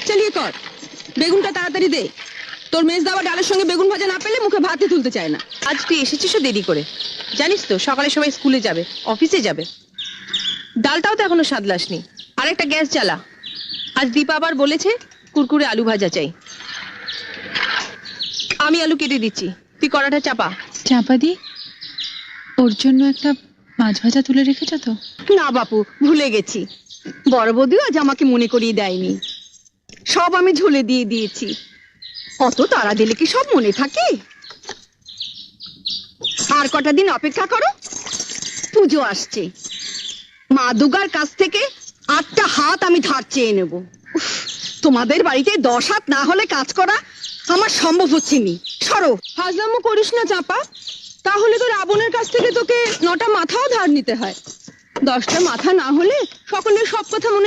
হাত চালিয়ে কর, বেগুনটা তাড়াতাড়ি দে। তোর মেজ দাওয়া ডালের সঙ্গে বেগুন ভাজা না পেলে মুখে ভাতই তুলতে চায় না। আজ তুই এসেছিস দেরি করে, জানিস তো সকালে সবাই স্কুলে যাবে, অফিসে যাবে। ডালটাও তো এখনো সাদলাসনি। আর একটা গ্যাস জ্বালা। আজ দীপা আবার বলেছে কুরকুরে আলু ভাজা চাই। আমি আলু কেটে দিচ্ছি, তুই কড়াটা চাপা। চাপা দি, ওর জন্য একটা মাছ ভাজা তুলে রেখেছ তো? না বাপু, ভুলে গেছি। বড় বৌদিও আজ আমাকে মনে করিয়ে দেয়নি। সব আমি ঝোলে দিয়ে দিয়েছি। অত তাড়া দিলে কি সব মনে থাকে? আর কটা দিন অপেক্ষা করো, পুজো আসছে। মা দুর্গার কাছ থেকে 8টা হাত আমি ধার চেয়ে নেব। উফ, তোমাদের বাড়িতে 10 হাত না হলে কাজ করা আমার সম্ভব হচ্ছে নি। সরো। হাজলামো করিস না চাপা, তাহলে তো রাবণের কাছ থেকে তোকে 9টা মাথাও ধার নিতে হয়। 10টা মাথা না হলে সকলের সব কথা মনে